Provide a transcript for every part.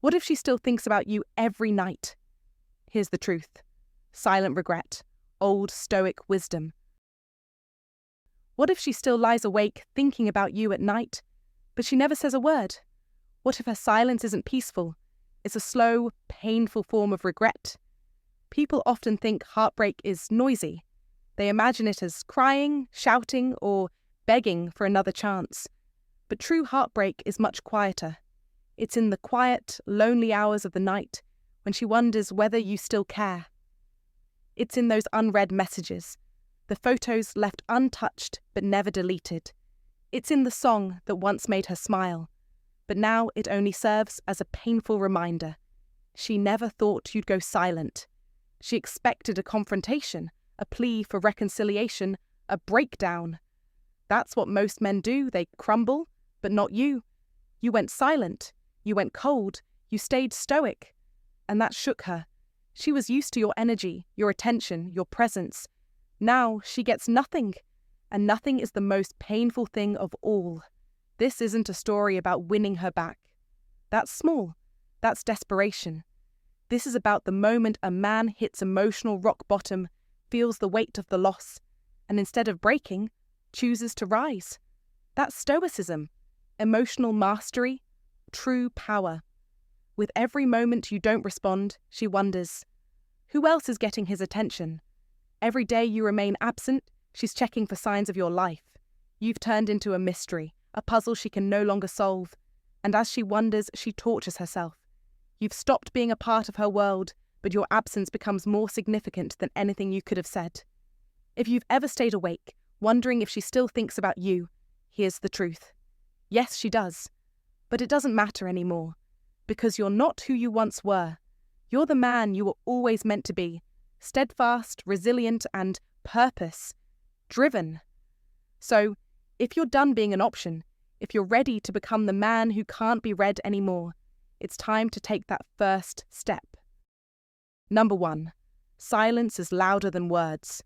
What if she still thinks about you every night? Here's the truth. Silent regret. Old Stoic wisdom. What if she still lies awake thinking about you at night, but she never says a word? What if her silence isn't peaceful? It's a slow, painful form of regret. People often think heartbreak is noisy. They imagine it as crying, shouting, or begging for another chance. But true heartbreak is much quieter. It's in the quiet, lonely hours of the night when she wonders whether you still care. It's in those unread messages, the photos left untouched but never deleted. It's in the song that once made her smile, but now it only serves as a painful reminder. She never thought you'd go silent. She expected a confrontation, a plea for reconciliation, a breakdown. That's what most men do. They crumble, but not you. You went silent. You went cold. You stayed stoic. And that shook her. She was used to your energy, your attention, your presence. Now she gets nothing. And nothing is the most painful thing of all. This isn't a story about winning her back. That's small. That's desperation. This is about the moment a man hits emotional rock bottom, feels the weight of the loss, and instead of breaking, chooses to rise. That's stoicism, emotional mastery, true power. With every moment you don't respond, she wonders, who else is getting his attention? Every day you remain absent, she's checking for signs of your life. You've turned into a mystery, a puzzle she can no longer solve, and as she wonders, she tortures herself. You've stopped being a part of her world, but your absence becomes more significant than anything you could have said. If you've ever stayed awake, wondering if she still thinks about you, here's the truth. Yes, she does. But it doesn't matter anymore, because you're not who you once were. You're the man you were always meant to be, steadfast, resilient, and purpose-driven. So, if you're done being an option, if you're ready to become the man who can't be read anymore, it's time to take that first step. Number 1. Silence is louder than words.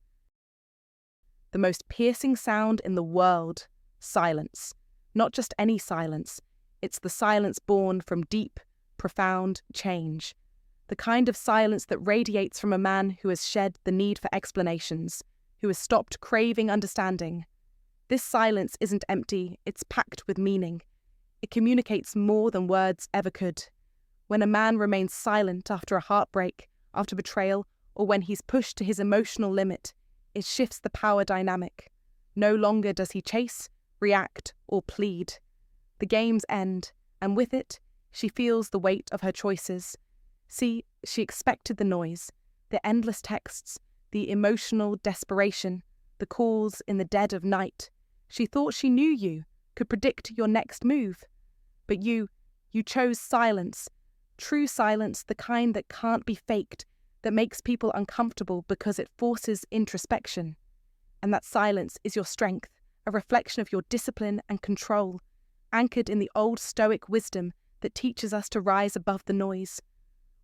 The most piercing sound in the world, silence. Not just any silence. It's the silence born from deep, profound change. The kind of silence that radiates from a man who has shed the need for explanations, who has stopped craving understanding. This silence isn't empty, it's packed with meaning. It communicates more than words ever could. When a man remains silent after a heartbreak, after betrayal, or when he's pushed to his emotional limit, it shifts the power dynamic. No longer does he chase, react, or plead. The games end, and with it, she feels the weight of her choices. See, she expected the noise, the endless texts, the emotional desperation, the calls in the dead of night. She thought she knew you, could predict your next move. But you chose silence. True silence, the kind that can't be faked, that makes people uncomfortable because it forces introspection. And that silence is your strength, a reflection of your discipline and control, anchored in the old Stoic wisdom that teaches us to rise above the noise.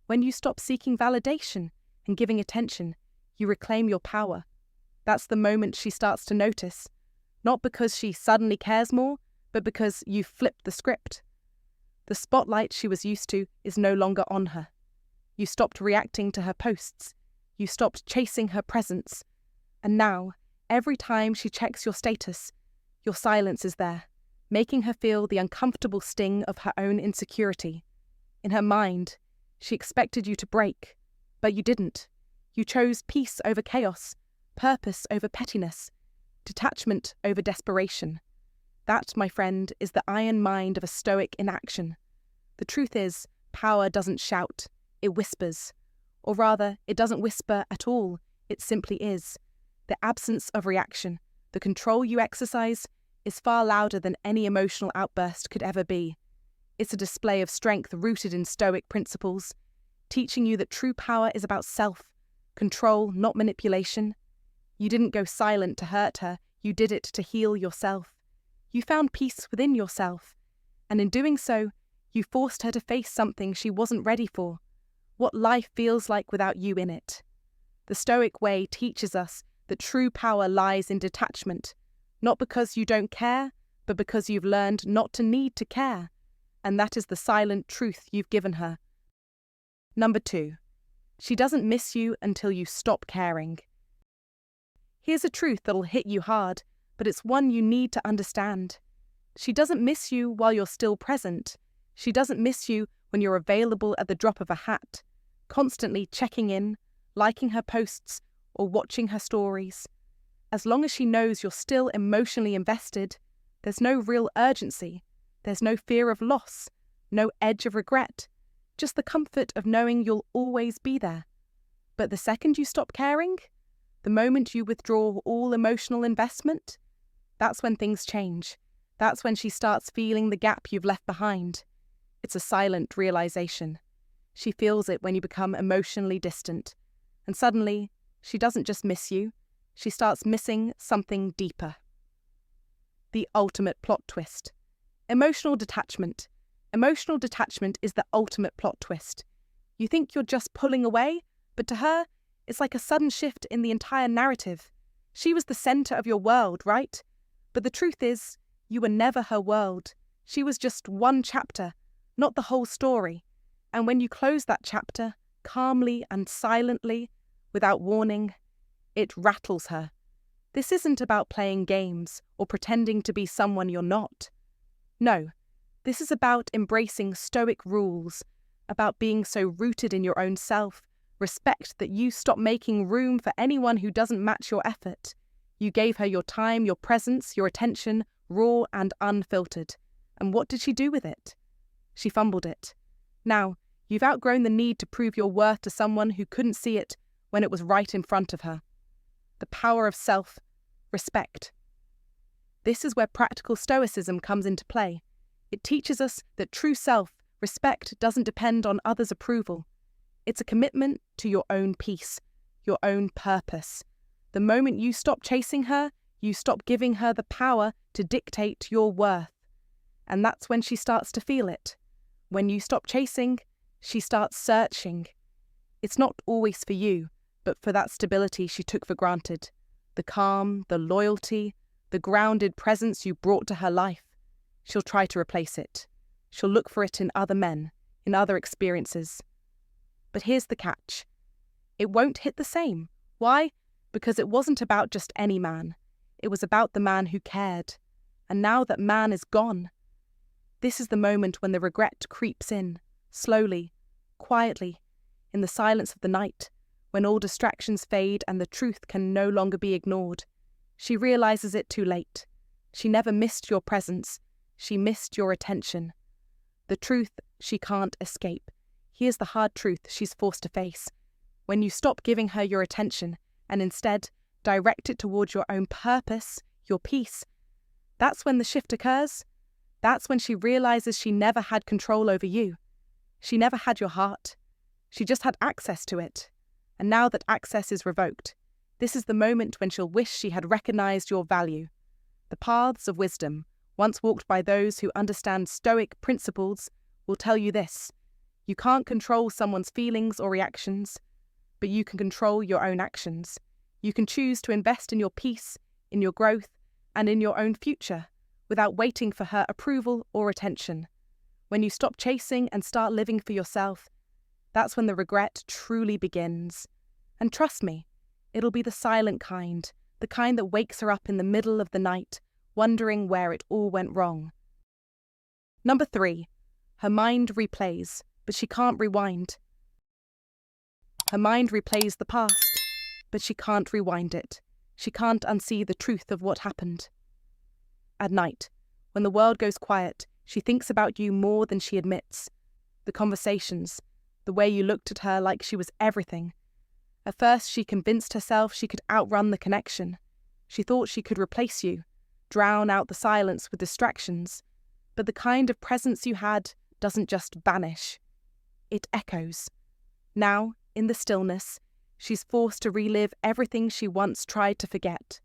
When you stop seeking validation and giving attention, you reclaim your power. That's the moment she starts to notice, not because she suddenly cares more, but because you've flipped the script. The spotlight she was used to is no longer on her. You stopped reacting to her posts. You stopped chasing her presence. And now, every time she checks your status, your silence is there, making her feel the uncomfortable sting of her own insecurity. In her mind, she expected you to break, but you didn't. You chose peace over chaos, purpose over pettiness, detachment over desperation. That, my friend, is the iron mind of a Stoic in action. The truth is, power doesn't shout, it whispers. Or rather, it doesn't whisper at all, it simply is. The absence of reaction, the control you exercise, is far louder than any emotional outburst could ever be. It's a display of strength rooted in Stoic principles, teaching you that true power is about self, control, not manipulation. You didn't go silent to hurt her, you did it to heal yourself. You found peace within yourself, and in doing so, you forced her to face something she wasn't ready for, what life feels like without you in it. The Stoic way teaches us that true power lies in detachment, not because you don't care, but because you've learned not to need to care. and that is the silent truth you've given her. Number 2. She doesn't miss you until you stop caring. Here's a truth that'll hit you hard, but it's one you need to understand. She doesn't miss you while you're still present. She doesn't miss you when you're available at the drop of a hat, constantly checking in, liking her posts, or watching her stories. As long as she knows you're still emotionally invested, there's no real urgency, there's no fear of loss, no edge of regret, just the comfort of knowing you'll always be there. But the second you stop caring, the moment you withdraw all emotional investment, that's when things change. That's when she starts feeling the gap you've left behind. It's a silent realization. She feels it when you become emotionally distant. And suddenly, she doesn't just miss you, she starts missing something deeper. The ultimate plot twist. Emotional detachment. Emotional detachment is the ultimate plot twist. You think you're just pulling away, but to her, it's like a sudden shift in the entire narrative. She was the center of your world, right? But the truth is, you were never her world. She was just one chapter, not the whole story. And when you close that chapter, calmly and silently, without warning, it rattles her. This isn't about playing games or pretending to be someone you're not. No, this is about embracing Stoic rules, about being so rooted in your own self, respect that you stop making room for anyone who doesn't match your effort. You gave her your time, your presence, your attention, raw and unfiltered. And what did she do with it? She fumbled it. Now, you've outgrown the need to prove your worth to someone who couldn't see it when it was right in front of her. The power of self-respect. This is where practical Stoicism comes into play. It teaches us that true self-respect doesn't depend on others' approval. It's a commitment to your own peace, your own purpose. The moment you stop chasing her, you stop giving her the power to dictate your worth. And that's when she starts to feel it. When you stop chasing, she starts searching. It's not always for you, but for that stability she took for granted. The calm, the loyalty, the grounded presence you brought to her life. She'll try to replace it. She'll look for it in other men, in other experiences. But here's the catch. It won't hit the same. Why? Because it wasn't about just any man. It was about the man who cared. And now that man is gone, this is the moment when the regret creeps in, slowly, quietly, in the silence of the night, when all distractions fade and the truth can no longer be ignored. She realizes it too late. She never missed your presence. She missed your attention. The truth she can't escape. Here's the hard truth she's forced to face. When you stop giving her your attention and instead direct it towards your own purpose, your peace, that's when the shift occurs. That's when she realizes she never had control over you. She never had your heart. She just had access to it. And now that access is revoked, this is the moment when she'll wish she had recognized your value. The paths of wisdom, once walked by those who understand Stoic principles, will tell you this. You can't control someone's feelings or reactions, but you can control your own actions. You can choose to invest in your peace, in your growth, and in your own future, without waiting for her approval or attention. When you stop chasing and start living for yourself, that's when the regret truly begins. And trust me, it'll be the silent kind, the kind that wakes her up in the middle of the night, wondering where it all went wrong. Number 3, her mind replays, but she can't rewind. Her mind replays the past, but she can't rewind it. She can't unsee the truth of what happened. At night, when the world goes quiet, she thinks about you more than she admits. The conversations, the way you looked at her like she was everything. At first, she convinced herself she could outrun the connection. She thought she could replace you, drown out the silence with distractions. But the kind of presence you had doesn't just vanish. It echoes. Now, in the stillness, she's forced to relive everything she once tried to forget.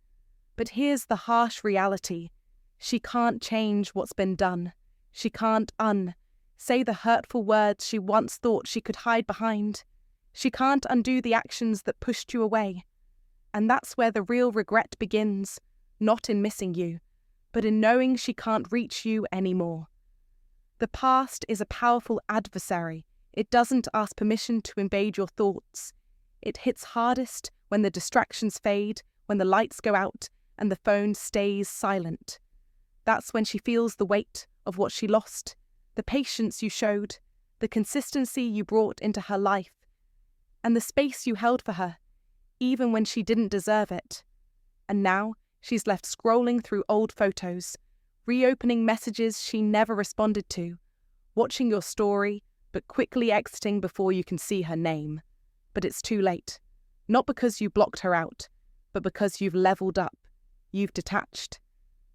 But here's the harsh reality. She can't change what's been done. She can't say the hurtful words she once thought she could hide behind. She can't undo the actions that pushed you away. And that's where the real regret begins, not in missing you, but in knowing she can't reach you anymore. The past is a powerful adversary. It doesn't ask permission to invade your thoughts. It hits hardest when the distractions fade, when the lights go out, and the phone stays silent. That's when she feels the weight of what she lost, the patience you showed, the consistency you brought into her life, and the space you held for her, even when she didn't deserve it. And now she's left scrolling through old photos, reopening messages she never responded to, watching your story, but quickly exiting before you can see her name. But it's too late. Not because you blocked her out, but because you've leveled up. You've detached.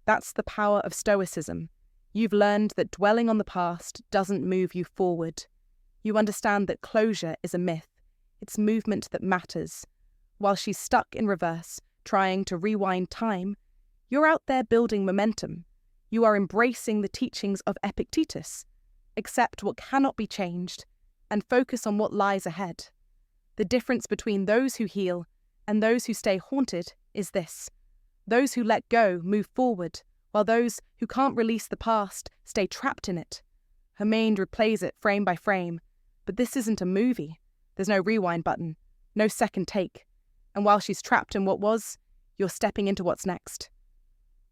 That's the power of Stoicism. You've learned that dwelling on the past doesn't move you forward. You understand that closure is a myth. It's movement that matters. While she's stuck in reverse, trying to rewind time, you're out there building momentum. You are embracing the teachings of Epictetus. Accept what cannot be changed and focus on what lies ahead. The difference between those who heal and those who stay haunted is this. Those who let go move forward, while those who can't release the past stay trapped in it. Her mind replays it frame by frame, but this isn't a movie. There's no rewind button, no second take. And while she's trapped in what was, you're stepping into what's next.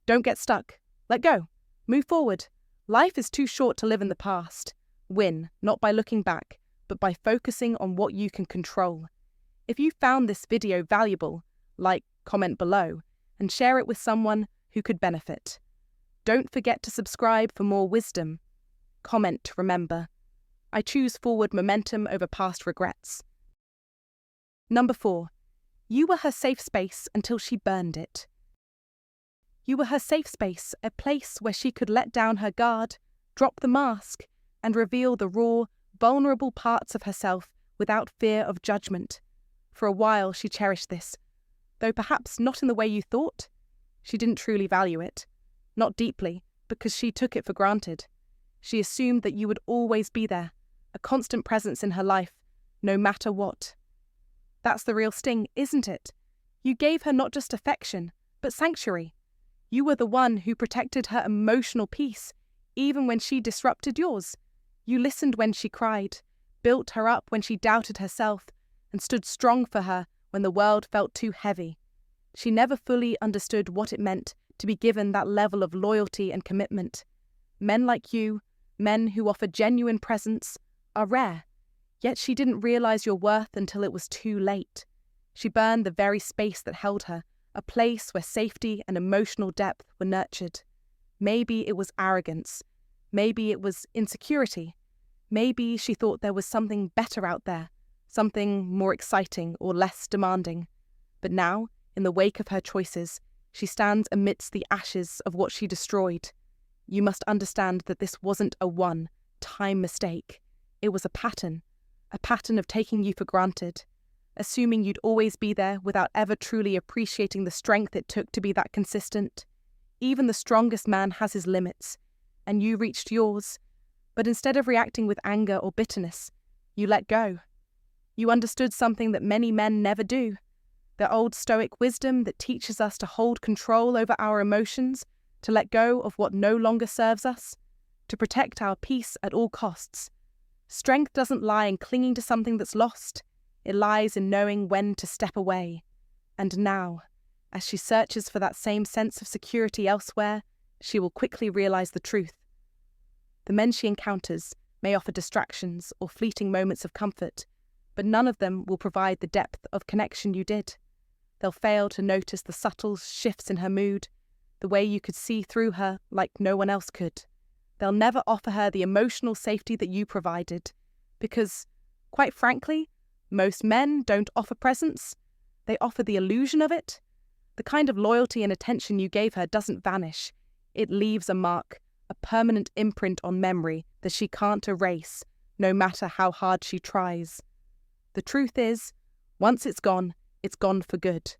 Don't get stuck. Let go. Move forward. Life is too short to live in the past. Win, not by looking back, but by focusing on what you can control. If you found this video valuable, like, comment below, and share it with someone who could benefit. Don't forget to subscribe for more wisdom. Comment to remember. I choose forward momentum over past regrets. Number 4. You were her safe space until she burned it. You were her safe space, a place where she could let down her guard, drop the mask, and reveal the raw, vulnerable parts of herself without fear of judgment. For a while she cherished this, though perhaps not in the way you thought. She didn't truly value it. Not deeply, because she took it for granted. She assumed that you would always be there, a constant presence in her life, no matter what. That's the real sting, isn't it? You gave her not just affection, but sanctuary. You were the one who protected her emotional peace, even when she disrupted yours. You listened when she cried, built her up when she doubted herself, and stood strong for her when the world felt too heavy. She never fully understood what it meant to be given that level of loyalty and commitment. Men like you, men who offer genuine presence, are rare. Yet she didn't realize your worth until it was too late. She burned the very space that held her, a place where safety and emotional depth were nurtured. Maybe it was arrogance. Maybe it was insecurity. Maybe she thought there was something better out there, something more exciting or less demanding. But now, in the wake of her choices, she stands amidst the ashes of what she destroyed. You must understand that this wasn't a one-time mistake. It was a pattern of taking you for granted, assuming you'd always be there without ever truly appreciating the strength it took to be that consistent. Even the strongest man has his limits, and you reached yours, but instead of reacting with anger or bitterness, you let go. You understood something that many men never do, the old Stoic wisdom that teaches us to hold control over our emotions, to let go of what no longer serves us, to protect our peace at all costs. Strength doesn't lie in clinging to something that's lost. It lies in knowing when to step away. And now, as she searches for that same sense of security elsewhere, she will quickly realize the truth. The men she encounters may offer distractions or fleeting moments of comfort, but none of them will provide the depth of connection you did. They'll fail to notice the subtle shifts in her mood, the way you could see through her like no one else could. They'll never offer her the emotional safety that you provided, because, quite frankly, most men don't offer presence. They offer the illusion of it. The kind of loyalty and attention you gave her doesn't vanish. It leaves a mark, a permanent imprint on memory that she can't erase, no matter how hard she tries. The truth is, once it's gone for good.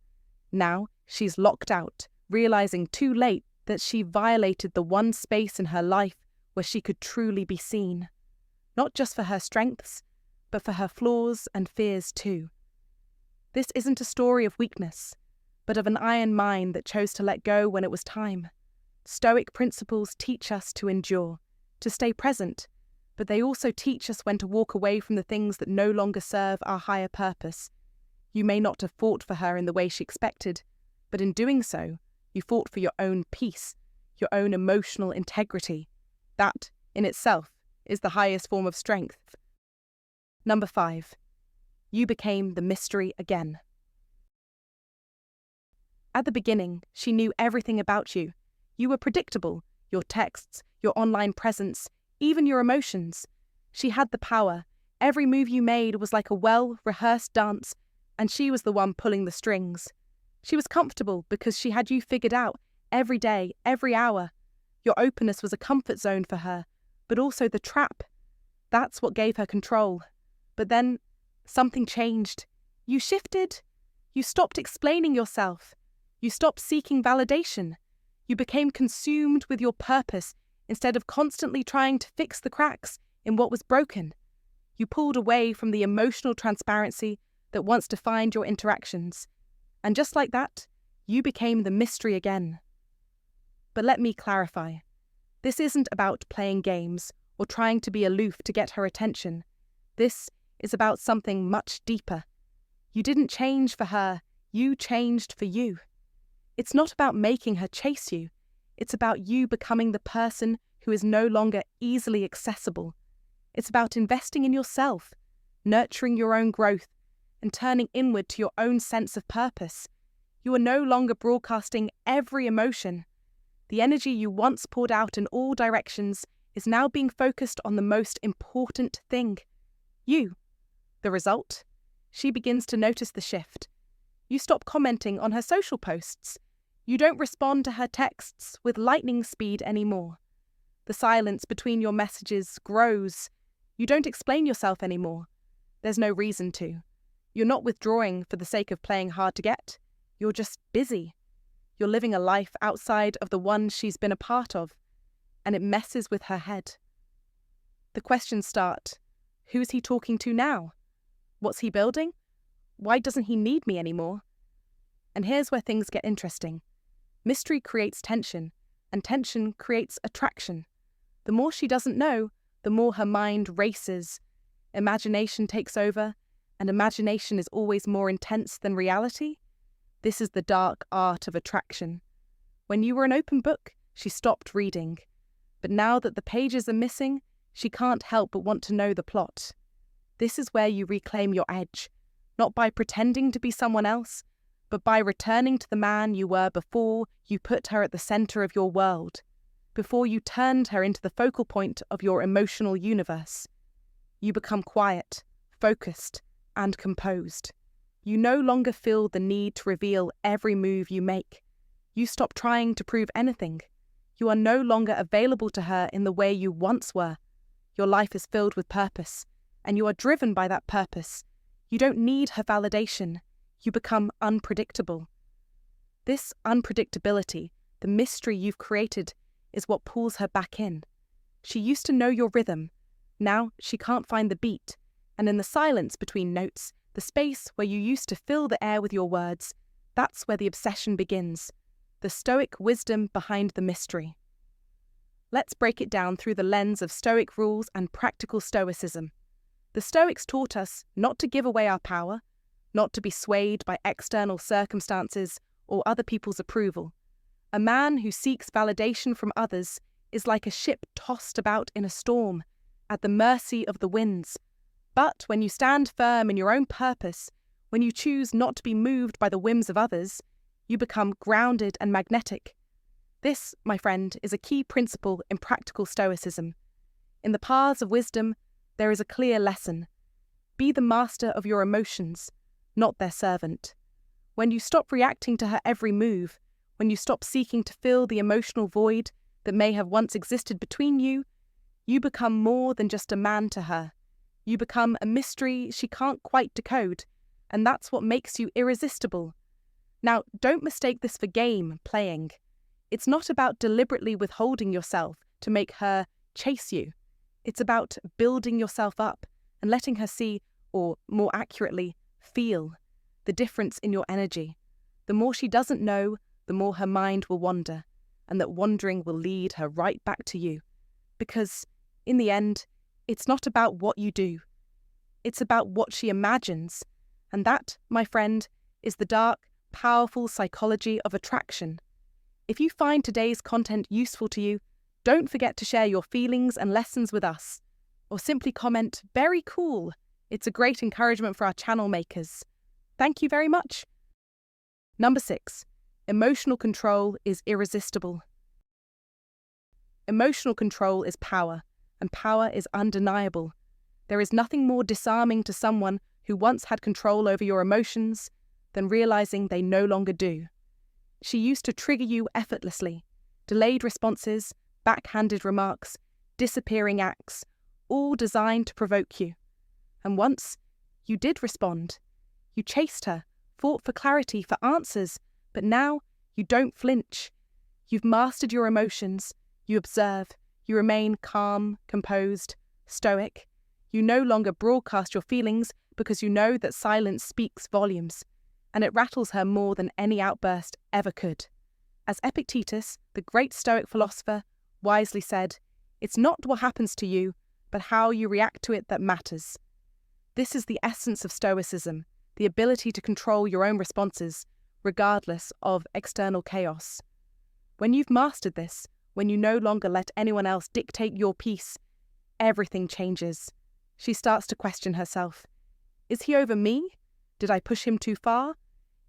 Now she's locked out, realizing too late that she violated the one space in her life where she could truly be seen. Not just for her strengths, but for her flaws and fears too. This isn't a story of weakness, but of an iron mind that chose to let go when it was time. Stoic principles teach us to endure, to stay present, but they also teach us when to walk away from the things that no longer serve our higher purpose. You may not have fought for her in the way she expected, but in doing so, you fought for your own peace, your own emotional integrity. That, in itself, is the highest form of strength. Number 5. You became the mystery again. At the beginning, she knew everything about you. You were predictable, your texts, your online presence, even your emotions. She had the power. Every move you made was like a well-rehearsed dance, and she was the one pulling the strings. She was comfortable because she had you figured out every day, every hour. Your openness was a comfort zone for her, but also the trap. That's what gave her control. But then, something changed. You shifted. You stopped explaining yourself. You stopped seeking validation. You became consumed with your purpose instead of constantly trying to fix the cracks in what was broken. You pulled away from the emotional transparency that once defined your interactions. And just like that, you became the mystery again. But let me clarify. This isn't about playing games or trying to be aloof to get her attention. This is about something much deeper. You didn't change for her, you changed for you. It's not about making her chase you. It's about you becoming the person who is no longer easily accessible. It's about investing in yourself, nurturing your own growth, and turning inward to your own sense of purpose. You are no longer broadcasting every emotion. The energy you once poured out in all directions is now being focused on the most important thing, you. The result? She begins to notice the shift. You stop commenting on her social posts. You don't respond to her texts with lightning speed anymore. The silence between your messages grows. You don't explain yourself anymore. There's no reason to. You're not withdrawing for the sake of playing hard to get. You're just busy. You're living a life outside of the one she's been a part of, and it messes with her head. The questions start. Who's he talking to now? What's he building? Why doesn't he need me anymore? And here's where things get interesting. Mystery creates tension, and tension creates attraction. The more she doesn't know, the more her mind races. Imagination takes over, and imagination is always more intense than reality. This is the dark art of attraction. When you were an open book, she stopped reading. But now that the pages are missing, she can't help but want to know the plot. This is where you reclaim your edge, not by pretending to be someone else, but by returning to the man you were before you put her at the center of your world, before you turned her into the focal point of your emotional universe. You become quiet, focused, and composed. You no longer feel the need to reveal every move you make. You stop trying to prove anything. You are no longer available to her in the way you once were. Your life is filled with purpose, and you are driven by that purpose. You don't need her validation. You become unpredictable. This unpredictability, the mystery you've created, is what pulls her back in. She used to know your rhythm. Now she can't find the beat, and in the silence between notes, the space where you used to fill the air with your words, that's where the obsession begins, the Stoic wisdom behind the mystery. Let's break it down through the lens of Stoic rules and practical Stoicism. The Stoics taught us not to give away our power, not to be swayed by external circumstances or other people's approval. A man who seeks validation from others is like a ship tossed about in a storm, at the mercy of the winds. But when you stand firm in your own purpose, when you choose not to be moved by the whims of others, you become grounded and magnetic. This, my friend, is a key principle in practical Stoicism. In the paths of wisdom, there is a clear lesson. Be the master of your emotions, not their servant. When you stop reacting to her every move, when you stop seeking to fill the emotional void that may have once existed between you, you become more than just a man to her. You become a mystery she can't quite decode, and that's what makes you irresistible. Now, don't mistake this for game playing. It's not about deliberately withholding yourself to make her chase you. It's about building yourself up and letting her see, or more accurately, feel, the difference in your energy. The more she doesn't know, the more her mind will wander, and that wandering will lead her right back to you. Because In the end, it's not about what you do. It's about what she imagines. And that, my friend, is the dark, powerful psychology of attraction. If you find today's content useful to you, don't forget to share your feelings and lessons with us. Or simply comment, "Very cool." It's a great encouragement for our channel makers. Thank you very much. Number 6. Emotional control is irresistible. Emotional control is power, and power is undeniable. There is nothing more disarming to someone who once had control over your emotions than realizing they no longer do. She used to trigger you effortlessly. Delayed responses, backhanded remarks, disappearing acts, all designed to provoke you. And once, you did respond. You chased her, fought for clarity, for answers, but now you don't flinch. You've mastered your emotions. You observe. You remain calm, composed, stoic. You no longer broadcast your feelings because you know that silence speaks volumes, and it rattles her more than any outburst ever could. As Epictetus, the great Stoic philosopher, wisely said, "It's not what happens to you, but how you react to it that matters." This is the essence of Stoicism, the ability to control your own responses, regardless of external chaos. When you've mastered this, when you no longer let anyone else dictate your peace, everything changes. She starts to question herself. Is he over me? Did I push him too far?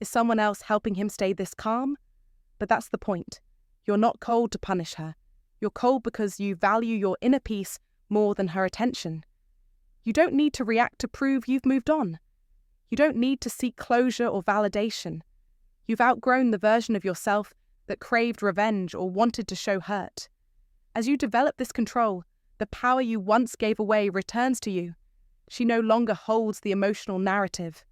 Is someone else helping him stay this calm? But that's the point. You're not cold to punish her. You're cold because you value your inner peace more than her attention. You don't need to react to prove you've moved on. You don't need to seek closure or validation. You've outgrown the version of yourself that craved revenge or wanted to show hurt. As you develop this control, the power you once gave away returns to you. She no longer holds the emotional narrative.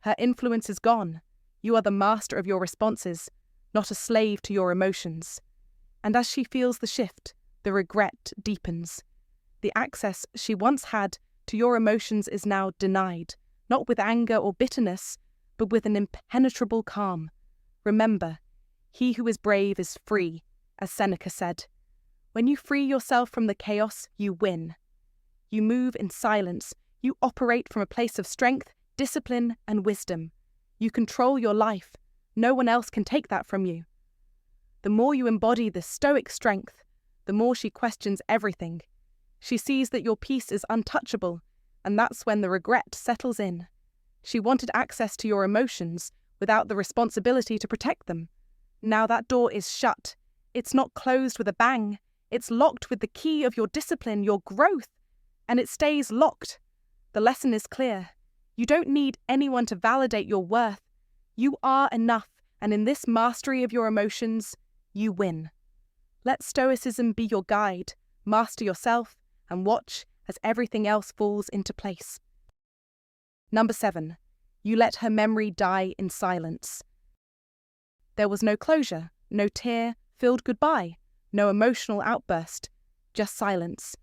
Her influence is gone. You are the master of your responses, not a slave to your emotions. And as she feels the shift, the regret deepens. The access she once had to your emotions is now denied, not with anger or bitterness, but with an impenetrable calm. Remember, he who is brave is free, as Seneca said. When you free yourself from the chaos, you win. You move in silence. You operate from a place of strength, discipline, and wisdom. You control your life. No one else can take that from you. The more you embody this stoic strength, the more she questions everything. She sees that your peace is untouchable, and that's when the regret settles in. She wanted access to your emotions without the responsibility to protect them. Now that door is shut. It's not closed with a bang. It's locked with the key of your discipline, your growth, and it stays locked. The lesson is clear. You don't need anyone to validate your worth. You are enough, and in this mastery of your emotions, you win. Let Stoicism be your guide. Master yourself and watch as everything else falls into place. Number 7. You let her memory die in silence. There was no closure, no tear-filled goodbye, no emotional outburst, just silence.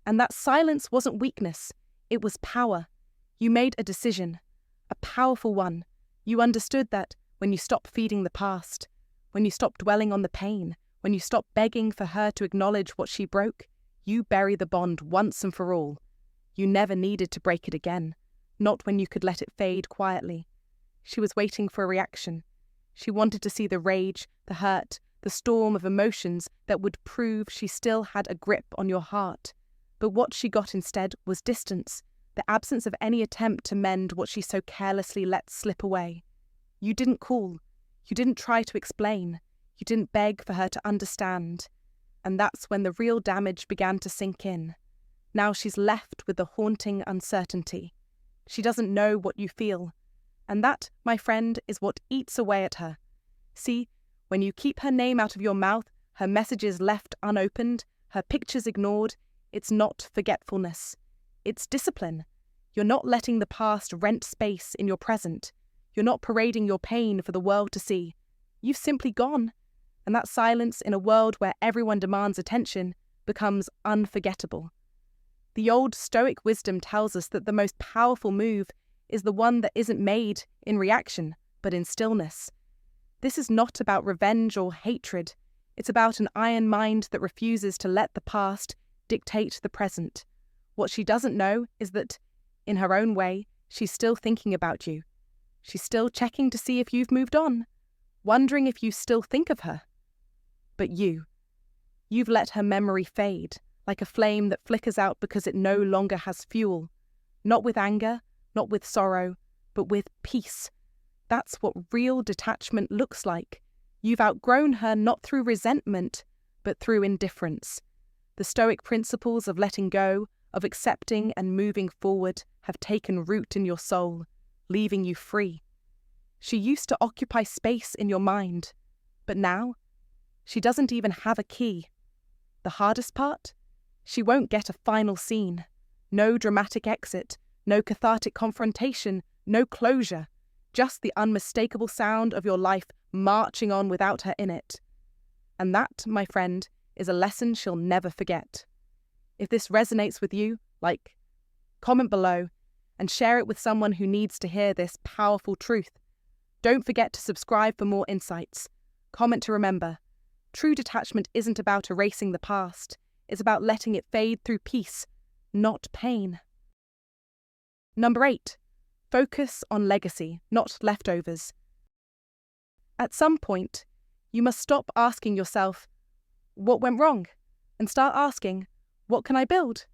And that silence wasn't weakness, it was power. You made a decision, a powerful one. You understood that when you stopped feeding the past, when you stopped dwelling on the pain, when you stopped begging for her to acknowledge what she broke, you bury the bond once and for all. You never needed to break it again, not when you could let it fade quietly. She was waiting for a reaction. She wanted to see the rage, the hurt, the storm of emotions that would prove she still had a grip on your heart. But what she got instead was distance, the absence of any attempt to mend what she so carelessly let slip away. You didn't call. You didn't try to explain. You didn't beg for her to understand. And that's when the real damage began to sink in. Now she's left with the haunting uncertainty. She doesn't know what you feel. And that, my friend, is what eats away at her. See, when you keep her name out of your mouth, her messages left unopened, her pictures ignored, it's not forgetfulness. It's discipline. You're not letting the past rent space in your present. You're not parading your pain for the world to see. You've simply gone. And that silence in a world where everyone demands attention becomes unforgettable. The old Stoic wisdom tells us that the most powerful move is the one that isn't made in reaction, but in stillness. This is not about revenge or hatred. It's about an iron mind that refuses to let the past dictate the present. What she doesn't know is that, in her own way, she's still thinking about you. She's still checking to see if you've moved on, wondering if you still think of her. But you've let her memory fade, like a flame that flickers out because it no longer has fuel. Not with anger, not with sorrow, but with peace. That's what real detachment looks like. You've outgrown her not through resentment, but through indifference. The Stoic principles of letting go, of accepting and moving forward have taken root in your soul, leaving you free. She used to occupy space in your mind, but now she doesn't even have a key. The hardest part? She won't get a final scene. No dramatic exit, no cathartic confrontation, no closure. Just the unmistakable sound of your life marching on without her in it. And that, my friend, is a lesson she'll never forget. If this resonates with you, comment below and share it with someone who needs to hear this powerful truth. Don't forget to subscribe for more insights. Comment to remember. True detachment isn't about erasing the past. It's about letting it fade through peace, not pain. Number 8. Focus on legacy, not leftovers. At some point, you must stop asking yourself, what went wrong? And start asking, what can I build?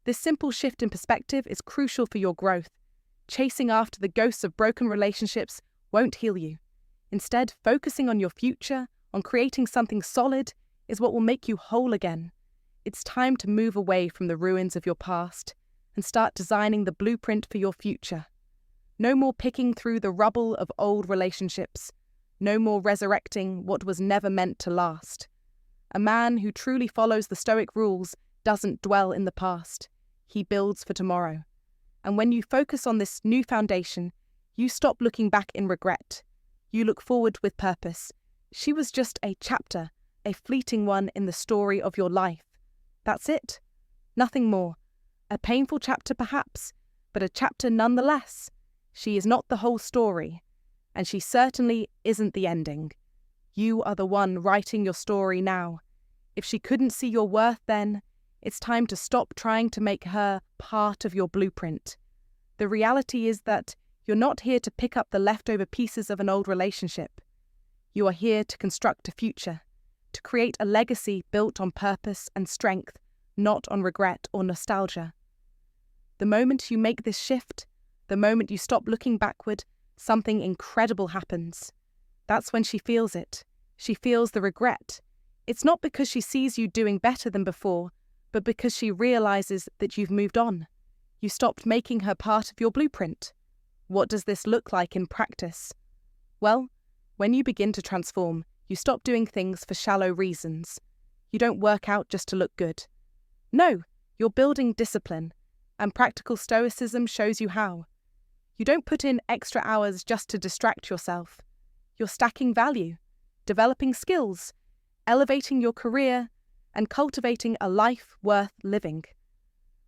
This simple shift in perspective is crucial for your growth. Chasing after the ghosts of broken relationships won't heal you. Instead, focusing on your future, on creating something solid, is what will make you whole again. It's time to move away from the ruins of your past and start designing the blueprint for your future. No more picking through the rubble of old relationships. No more resurrecting what was never meant to last. A man who truly follows the Stoic rules doesn't dwell in the past. He builds for tomorrow. And when you focus on this new foundation, you stop looking back in regret. You look forward with purpose. She was just a chapter, a fleeting one in the story of your life. That's it. Nothing more. A painful chapter perhaps, but a chapter nonetheless. She is not the whole story, and she certainly isn't the ending. You are the one writing your story now. If she couldn't see your worth then, it's time to stop trying to make her part of your blueprint. The reality is that you're not here to pick up the leftover pieces of an old relationship. You are here to construct a future, to create a legacy built on purpose and strength, not on regret or nostalgia. The moment you make this shift, the moment you stop looking backward, something incredible happens. That's when she feels it. She feels the regret. It's not because she sees you doing better than before, but because she realizes that you've moved on. You stopped making her part of your blueprint. What does this look like in practice? Well, when you begin to transform, you stop doing things for shallow reasons. You don't work out just to look good. No, you're building discipline, and practical stoicism shows you how. You don't put in extra hours just to distract yourself. You're stacking value, developing skills, elevating your career, and cultivating a life worth living.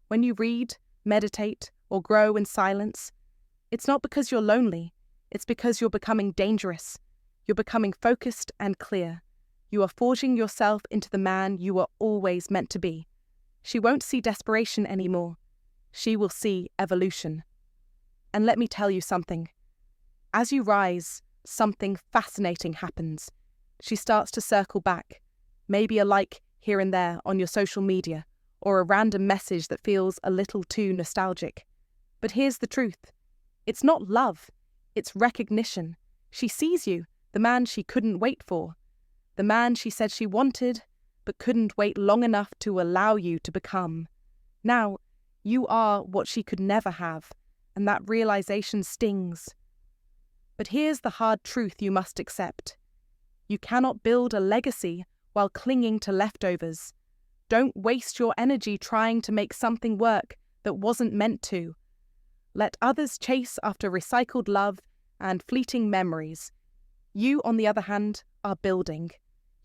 When you read, meditate, or grow in silence, it's not because you're lonely, it's because you're becoming dangerous. You're becoming focused and clear. You are forging yourself into the man you were always meant to be. She won't see desperation anymore. She will see evolution. And let me tell you something. As you rise, something fascinating happens. She starts to circle back, maybe a like here and there on your social media, or a random message that feels a little too nostalgic. But here's the truth. It's not love, it's recognition. She sees you, the man she couldn't wait for, the man she said she wanted, but couldn't wait long enough to allow you to become. Now, you are what she could never have, and that realization stings. But here's the hard truth you must accept. You cannot build a legacy while clinging to leftovers. Don't waste your energy trying to make something work that wasn't meant to. Let others chase after recycled love and fleeting memories. You, on the other hand, are building.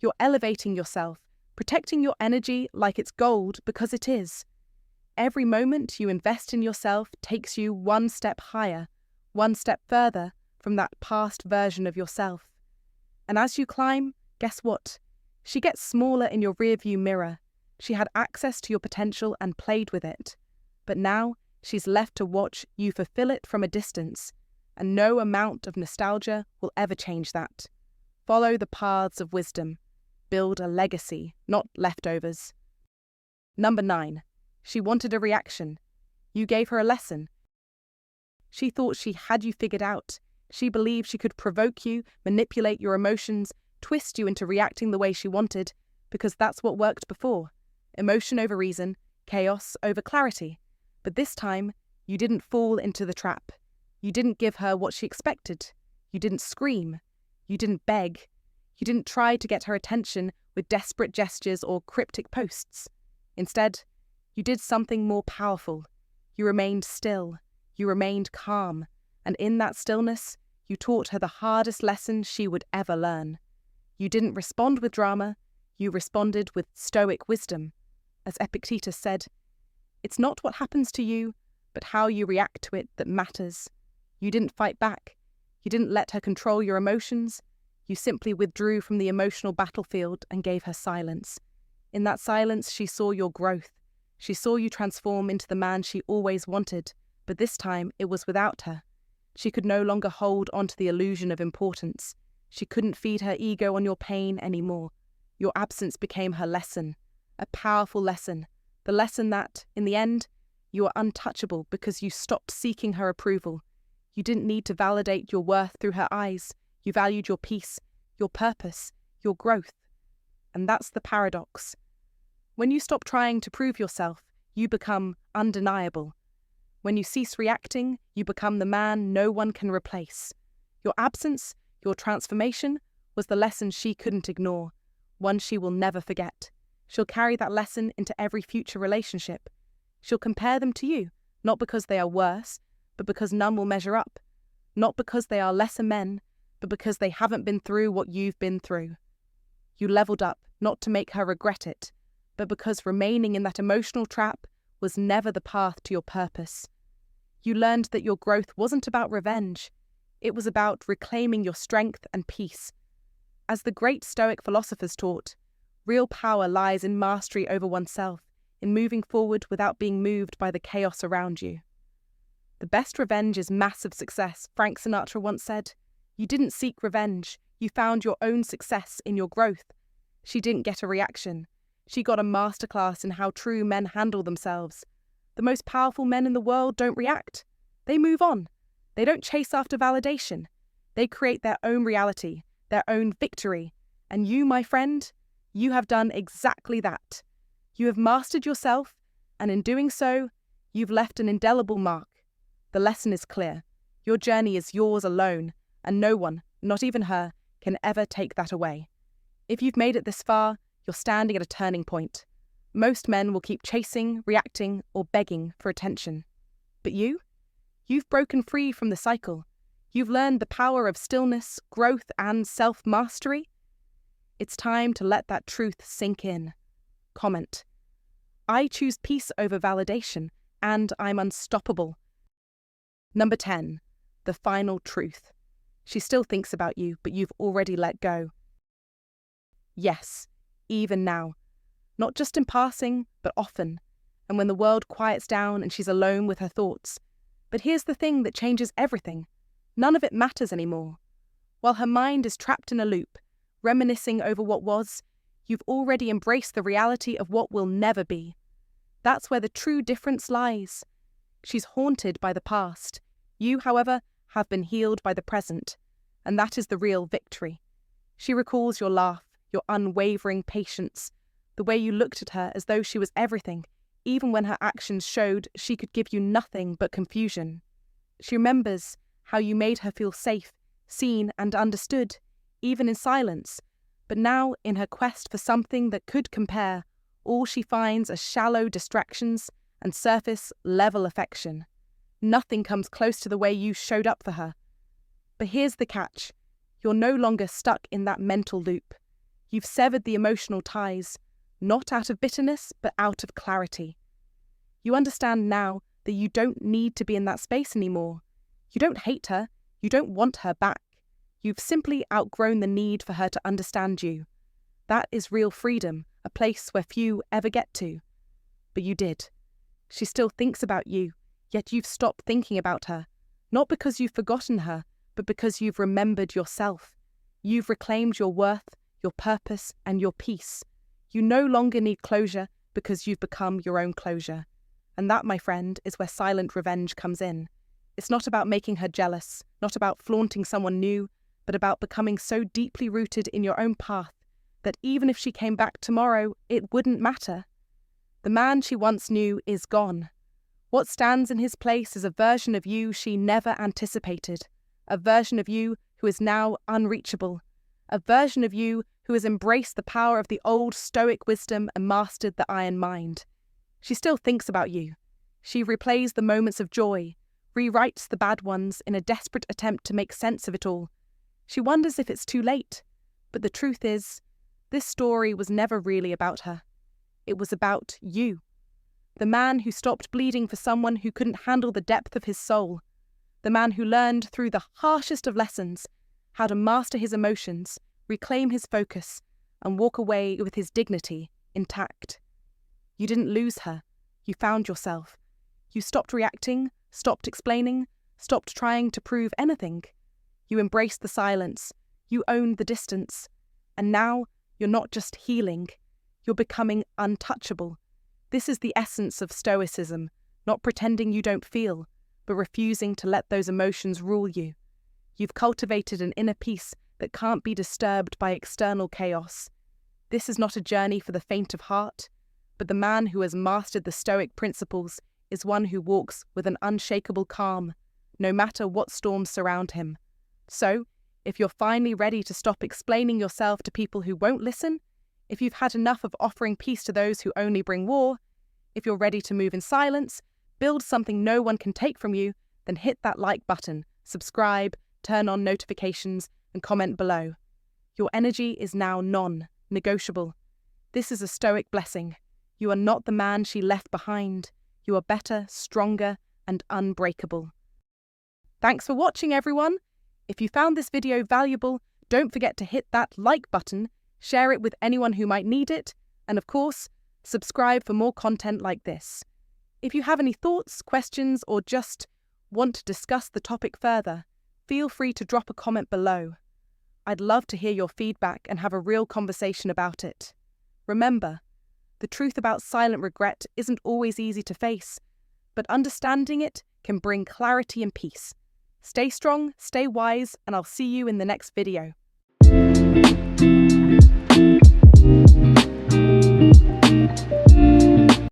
You're elevating yourself, protecting your energy like it's gold because it is. Every moment you invest in yourself takes you one step higher, one step further from that past version of yourself. And as you climb, guess what? She gets smaller in your rearview mirror. She had access to your potential and played with it. But now, she's left to watch you fulfill it from a distance, and no amount of nostalgia will ever change that. Follow the paths of wisdom. Build a legacy, not leftovers. Number 9. She wanted a reaction. You gave her a lesson. She thought she had you figured out. She believed she could provoke you, manipulate your emotions, twist you into reacting the way she wanted, because that's what worked before. Emotion over reason, chaos over clarity. But this time, you didn't fall into the trap. You didn't give her what she expected. You didn't scream. You didn't beg. You didn't try to get her attention with desperate gestures or cryptic posts. Instead, you did something more powerful. You remained still. You remained calm. And in that stillness, you taught her the hardest lesson she would ever learn. You didn't respond with drama. You responded with stoic wisdom. As Epictetus said, "It's not what happens to you, but how you react to it that matters." You didn't fight back. You didn't let her control your emotions. You simply withdrew from the emotional battlefield and gave her silence. In that silence, she saw your growth. She saw you transform into the man she always wanted, but this time it was without her. She could no longer hold on to the illusion of importance. She couldn't feed her ego on your pain anymore. Your absence became her lesson, a powerful lesson, the lesson that, in the end, you are untouchable because you stopped seeking her approval. You didn't need to validate your worth through her eyes. You valued your peace, your purpose, your growth. And that's the paradox. When you stop trying to prove yourself, you become undeniable. When you cease reacting, you become the man no one can replace. Your absence, your transformation, was the lesson she couldn't ignore, one she will never forget. She'll carry that lesson into every future relationship. She'll compare them to you, not because they are worse, but because none will measure up. Not because they are lesser men, but because they haven't been through what you've been through. You leveled up, not to make her regret it, but because remaining in that emotional trap was never the path to your purpose. You learned that your growth wasn't about revenge. It was about reclaiming your strength and peace. As the great Stoic philosophers taught, real power lies in mastery over oneself, in moving forward without being moved by the chaos around you. The best revenge is massive success, Frank Sinatra once said. You didn't seek revenge. You found your own success in your growth. She didn't get a reaction. She got a masterclass in how true men handle themselves. The most powerful men in the world don't react. They move on. They don't chase after validation. They create their own reality, their own victory. And you, my friend, you have done exactly that. You have mastered yourself, and in doing so, you've left an indelible mark. The lesson is clear. Your journey is yours alone, and no one, not even her, can ever take that away. If you've made it this far, you're standing at a turning point. Most men will keep chasing, reacting, or begging for attention. But you've broken free from the cycle. You've learned the power of stillness, growth, and self-mastery. It's time to let that truth sink in. Comment: I choose peace over validation, and I'm unstoppable. Number 10. The final truth. She still thinks about you, but you've already let go. Yes, even now. Not just in passing, but often, and when the world quiets down and she's alone with her thoughts. But here's the thing that changes everything. None of it matters anymore. While her mind is trapped in a loop, reminiscing over what was, you've already embraced the reality of what will never be. That's where the true difference lies. She's haunted by the past. You, however, have been healed by the present, and that is the real victory. She recalls your laugh, your unwavering patience, the way you looked at her as though she was everything, even when her actions showed she could give you nothing but confusion. She remembers how you made her feel safe, seen and understood, even in silence. But now, in her quest for something that could compare, all she finds are shallow distractions and surface-level affection. Nothing comes close to the way you showed up for her. But here's the catch. You're no longer stuck in that mental loop. You've severed the emotional ties, not out of bitterness, but out of clarity. You understand now that you don't need to be in that space anymore. You don't hate her. You don't want her back. You've simply outgrown the need for her to understand you. That is real freedom, a place where few ever get to. But you did. She still thinks about you, yet you've stopped thinking about her, not because you've forgotten her, but because you've remembered yourself. You've reclaimed your worth, your purpose, and your peace. You no longer need closure because you've become your own closure. And that, my friend, is where silent revenge comes in. It's not about making her jealous, not about flaunting someone new, but about becoming so deeply rooted in your own path that even if she came back tomorrow, it wouldn't matter. The man she once knew is gone. What stands in his place is a version of you she never anticipated, a version of you who is now unreachable, a version of you who has embraced the power of the old Stoic wisdom and mastered the iron mind. She still thinks about you. She replays the moments of joy, rewrites the bad ones in a desperate attempt to make sense of it all. She wonders if it's too late, but the truth is, this story was never really about her. It was about you. The man who stopped bleeding for someone who couldn't handle the depth of his soul. The man who learned through the harshest of lessons how to master his emotions, reclaim his focus, and walk away with his dignity intact. You didn't lose her. You found yourself. You stopped reacting, stopped explaining, stopped trying to prove anything. You embraced the silence. You owned the distance. And now you're not just healing. You're becoming untouchable. This is the essence of Stoicism, not pretending you don't feel, but refusing to let those emotions rule you. You've cultivated an inner peace that can't be disturbed by external chaos. This is not a journey for the faint of heart, but the man who has mastered the Stoic principles is one who walks with an unshakable calm, no matter what storms surround him. So, if you're finally ready to stop explaining yourself to people who won't listen, if you've had enough of offering peace to those who only bring war, if you're ready to move in silence, build something no one can take from you, then hit that like button, subscribe, turn on notifications, and comment below. Your energy is now non-negotiable. This is a Stoic blessing. You are not the man she left behind. You are better, stronger, and unbreakable. Thanks for watching, everyone. If you found this video valuable, don't forget to hit that like button, share it with anyone who might need it, and of course, subscribe for more content like this. If you have any thoughts, questions, or just want to discuss the topic further, feel free to drop a comment below. I'd love to hear your feedback and have a real conversation about it. Remember, the truth about silent regret isn't always easy to face, but understanding it can bring clarity and peace. Stay strong, stay wise, and I'll see you in the next video.